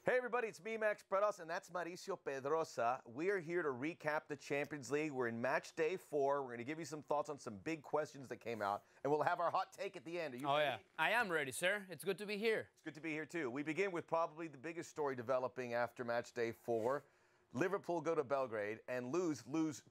Hey everybody, it's me, Max Bretos, and that's Mauricio Pedroza. We are here to recap the Champions League. We're in match day 4. We're going to give you some thoughts on some big questions that came out, and we'll have our hot take at the end. Are you ready? Yeah. I am ready, sir. It's good to be here. It's good to be here, too. We begin with probably the biggest story developing after match day 4. Liverpool go to Belgrade and lose 2-0.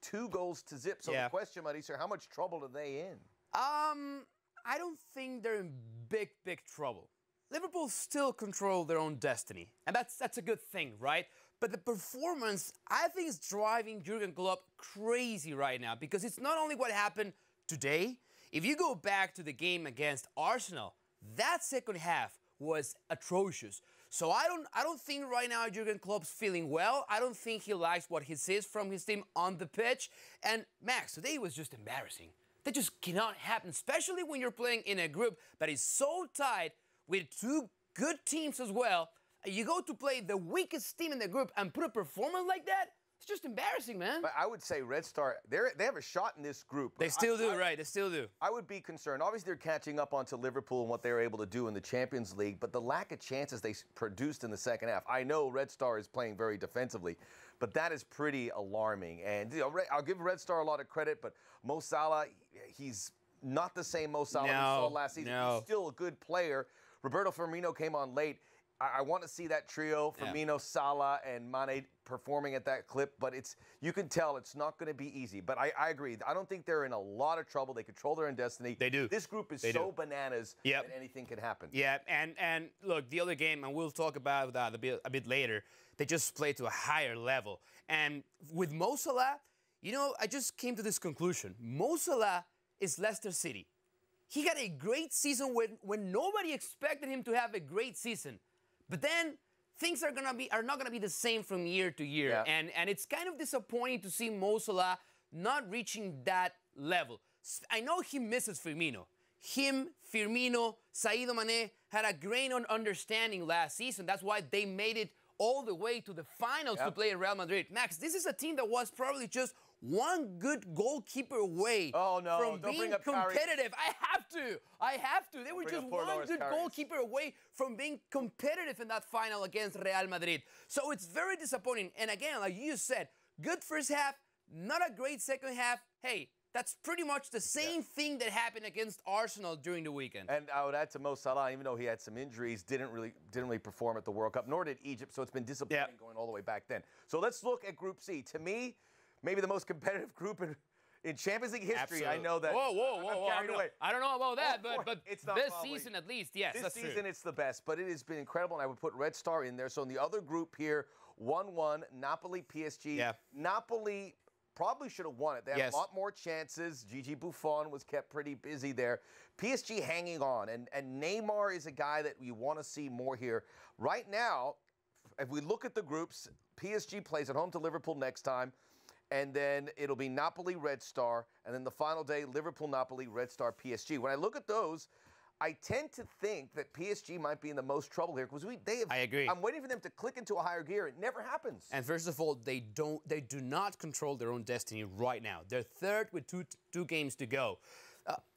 So the question, Mauricio, how much trouble are they in? I don't think they're in big trouble. Liverpool still control their own destiny, and that's a good thing, right? But the performance, I think, is driving Jurgen Klopp crazy right now, because it's not only what happened today. If you go back to the game against Arsenal, that second half was atrocious. So I don't think right now Jurgen Klopp's feeling well. I don't think he likes what he sees from his team on the pitch. And Max, today was just embarrassing. That just cannot happen, especially when you're playing in a group that is so tight, with 2 good teams as well. You go to play the weakest team in the group and put a performance like that? It's just embarrassing, man. But I would say Red Star, they have a shot in this group. They still do, right? They still do. I would be concerned. Obviously, they're catching up onto Liverpool and what they were able to do in the Champions League, but the lack of chances they produced in the second half. I know Red Star is playing very defensively, but that is pretty alarming. And I'll give Red Star a lot of credit, but Mo Salah, he's not the same Mo Salah we saw last season. He's still a good player. Roberto Firmino came on late. I want to see that trio, Firmino, Salah, and Mane, performing at that clip, but you can tell it's not going to be easy. But I agree. I don't think they're in a lot of trouble. They control their own destiny. They do. This group is so bananas that anything can happen. Yeah, and look, the other game, and we'll talk about that a bit later, they just played to a higher level. And with Mo Salah, I just came to this conclusion. Mo Salah is Leicester City. He had a great season when nobody expected him to have a great season. But then things are not gonna be the same from year to year. Yeah. And it's kind of disappointing to see Mo Salah not reaching that level. I know he misses Firmino. Firmino, Sadio Mane had a great understanding last season. That's why they made it all the way to the finals to play in Real Madrid. Max, this is a team that was probably just one good goalkeeper away from being competitive. I have to. They were just one good goalkeeper away from being competitive in that final against Real Madrid. So it's very disappointing. And again, like you said, good first half, not a great second half. Hey, that's pretty much the same thing that happened against Arsenal during the weekend. And I would add to Mo Salah, even though he had some injuries, didn't really perform at the World Cup, nor did Egypt. So it's been disappointing going all the way back then. So let's look at Group C. To me, maybe the most competitive group in Champions League history. Absolutely. I know that. Whoa. I don't know about that, but it's not this season at least, yes, this that's true. This season it's the best, but it has been incredible, and I would put Red Star in there. So in the other group here, 1-1, Napoli, PSG. Yeah. Napoli probably should have won it. They had a lot more chances. Gigi Buffon was kept pretty busy there. PSG hanging on, and Neymar is a guy that we want to see more here. Right now, if we look at the groups, PSG plays at home to Liverpool next time, and then it'll be Napoli, Red Star, and then the final day, Liverpool, Napoli, Red Star, PSG. When I look at those, I tend to think that PSG might be in the most trouble here, because I agree. I'm waiting for them to click into a higher gear. It never happens. And first of all, they do not control their own destiny right now. They're third with two games to go.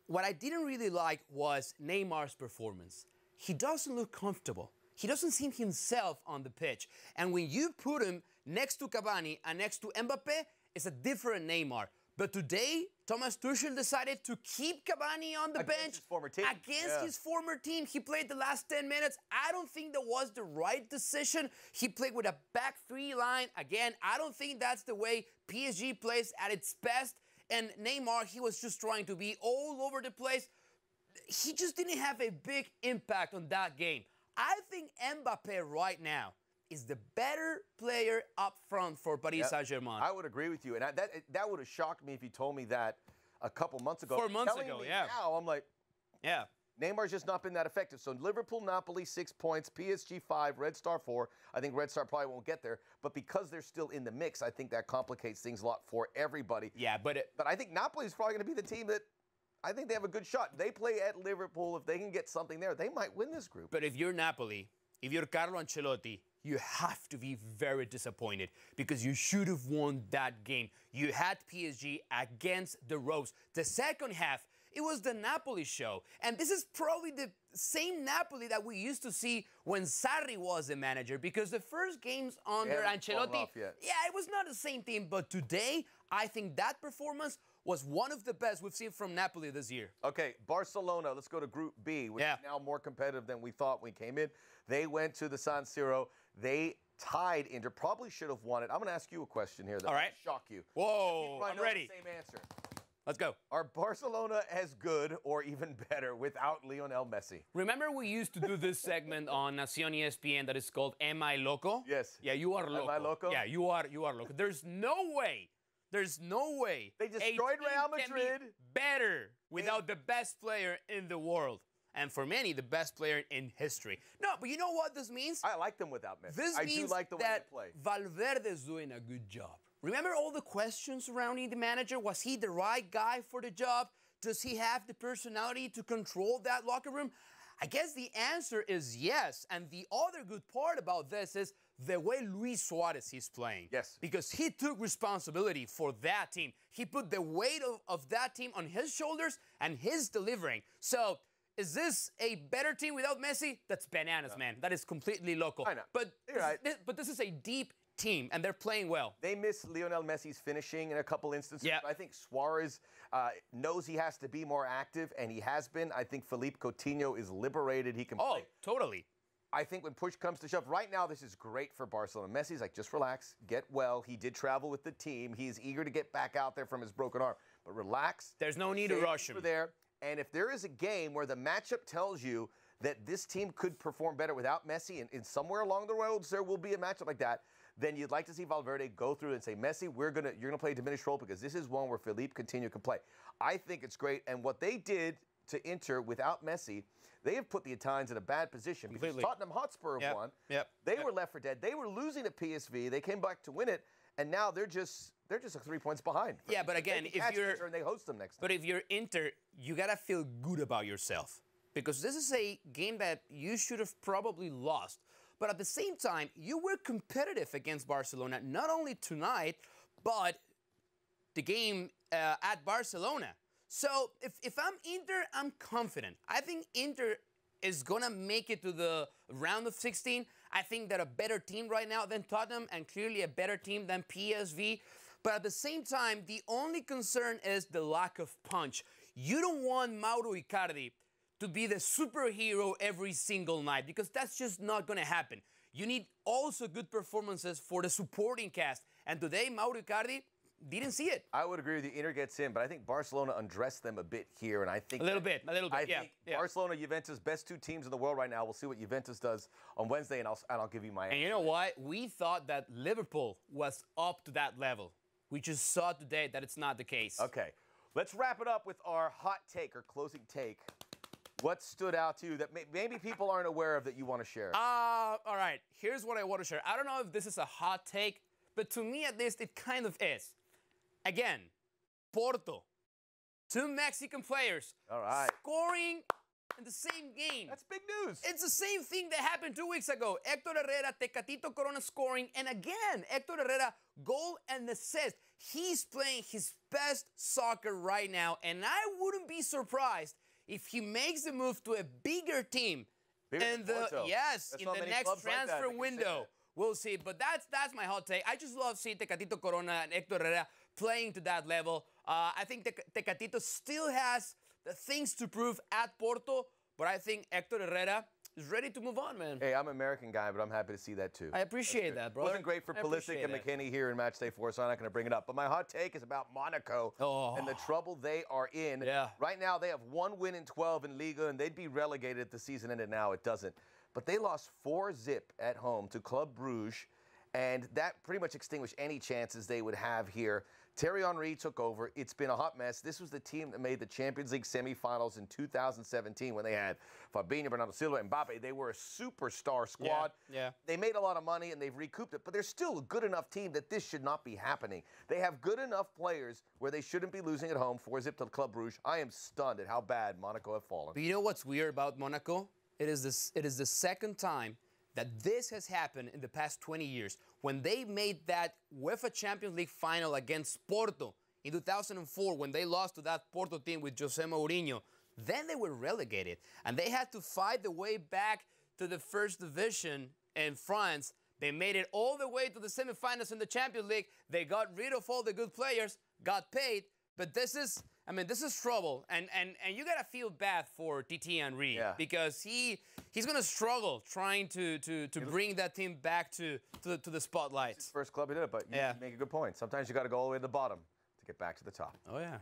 What I didn't really like was Neymar's performance. He doesn't look comfortable. He doesn't seem himself on the pitch. And when you put him next to Cavani and next to Mbappe, it's a different Neymar. But today, Thomas Tuchel decided to keep Cavani on the bench his former team. Against his former team. He played the last 10 minutes. I don't think that was the right decision. He played with a back 3 line. Again, I don't think that's the way PSG plays at its best. And Neymar, he was just trying to be all over the place. He just didn't have a big impact on that game. I think Mbappe right now is the better player up front for Paris Saint-Germain. I would agree with you. And that would have shocked me if you told me that a couple months ago. 4 months ago, Now, I'm like, Neymar's just not been that effective. So Liverpool, Napoli, 6 points, PSG 5, Red Star 4. I think Red Star probably won't get there. But because they're still in the mix, I think that complicates things a lot for everybody. Yeah, but I think Napoli is probably going to be the team that I think they have a good shot. They play at Liverpool. If they can get something there, they might win this group. But if you're Napoli, if you're Carlo Ancelotti, you have to be very disappointed, because you should have won that game. You had PSG against the ropes. The second half, it was the Napoli show. And this is probably the same Napoli that we used to see when Sarri was the manager, because the first games under Ancelotti, it was not the same team. But today, I think that performance was one of the best we've seen from Napoli this year. Okay, Barcelona, let's go to Group B, which is now more competitive than we thought when we came in. They went to the San Siro. They tied Inter, probably should have won it. I'm going to ask you a question here that might shock you. Whoa, I'm ready. Same answer. Let's go. Are Barcelona as good or even better without Lionel Messi? Remember we used to do this segment on Nación ESPN that is called Am I Loco? Yes. Yeah, you are loco. Am I loco? Yeah, you are loco. There's no way they destroyed Real Madrid. Can be better without the best player in the world. And for many, the best player in history. No, but you know what this means? I like them without Messi. This means do like the way that they play. Valverde is doing a good job. Remember all the questions surrounding the manager? Was he the right guy for the job? Does he have the personality to control that locker room? I guess the answer is yes. And the other good part about this is the way Luis Suarez is playing. Yes. Because he took responsibility for that team. He put the weight of that team on his shoulders, and he's delivering. So, is this a better team without Messi? That's bananas, man. That is completely local. I know. But but this is a deep team, and they're playing well. They miss Lionel Messi's finishing in a couple instances. Yeah. I think Suarez knows he has to be more active, and he has been. I think Philippe Coutinho is liberated. He can play. Oh, totally. I think when push comes to shove, right now this is great for Barcelona. Messi's like, just relax, get well. He did travel with the team. He's eager to get back out there from his broken arm. But relax. There's no need to rush him. There. And if there is a game where the matchup tells you that this team could perform better without Messi, and somewhere along the roads there will be a matchup like that, then you'd like to see Valverde go through and say, Messi, you're gonna play a diminished role, because this is one where Philippe Coutinho can play. I think it's great. And what they did to Inter without Messi, they have put the Italians in a bad position. Because Tottenham Hotspur have won. They were left for dead. They were losing at PSV. They came back to win it, and now they're just 3 points behind. Yeah, but again, if you're Inter and they host them next time. But if you're Inter, you gotta feel good about yourself, because this is a game that you should have probably lost. But at the same time, you were competitive against Barcelona, not only tonight, but the game at Barcelona. So if I'm Inter, I'm confident. I think Inter is gonna make it to the round of 16. I think they're a better team right now than Tottenham, and clearly a better team than PSV. But at the same time, the only concern is the lack of punch. You don't want Mauro Icardi to be the superhero every single night, because that's just not going to happen. You need also good performances for the supporting cast. And today, Mauro Icardi didn't see it. I would agree with you. Inter gets in, but I think Barcelona undressed them a bit here, and I think a little bit. I think Barcelona, Juventus, best two teams in the world right now. We'll see what Juventus does on Wednesday, and I'll give you my answer. And you know what? We thought that Liverpool was up to that level. We just saw today that it's not the case. Okay, let's wrap it up with our hot take or closing take. What stood out to you that maybe people aren't aware of that you want to share? All right, here's what I want to share. I don't know if this is a hot take, but to me at least it kind of is. Again, Porto, 2 Mexican players scoring in the same game. That's big news. It's the same thing that happened 2 weeks ago. Héctor Herrera, Tecatito Corona scoring, and again, Héctor Herrera, goal and assist. He's playing his best soccer right now, and I wouldn't be surprised if he makes the move to a bigger team in the next transfer window. We'll see, but that's my hot take. I just love seeing Tecatito Corona and Héctor Herrera playing to that level. I think Tecatito still has the things to prove at Porto, but I think Héctor Herrera is ready to move on, man. Hey, I'm an American guy, but I'm happy to see that too. I appreciate that, bro. It wasn't great for Pulisic and McKennie here in Matchday 4, so I'm not going to bring it up. But my hot take is about Monaco and the trouble they are in. Right now, they have 1 win in 12 in Liga, and they'd be relegated if the season ended now. It doesn't. But they lost 4-0 at home to Club Bruges, and that pretty much extinguished any chances they would have here. Thierry Henry took over. It's been a hot mess. This was the team that made the Champions League semifinals in 2017 when they had Fabinho, Bernardo Silva, and Mbappe. They were a superstar squad. They made a lot of money, and they've recouped it, but they're still a good enough team that this should not be happening. They have good enough players where they shouldn't be losing at home. 4-0 to Club Bruges. I am stunned at how bad Monaco have fallen. But you know what's weird about Monaco? It is the second time that this has happened in the past 20 years. When they made that UEFA Champions League final against Porto in 2004 when they lost to that Porto team with Jose Mourinho. Then they were relegated, and they had to fight the way back to the first division in France. They made it all the way to the semifinals in the Champions League. They got rid of all the good players, got paid, but this is trouble. And you gotta feel bad for Titi Henry because he's gonna struggle trying to bring that team back to the spotlight. It's his first club he did it, but you make a good point. Sometimes you gotta go all the way to the bottom to get back to the top. Oh yeah.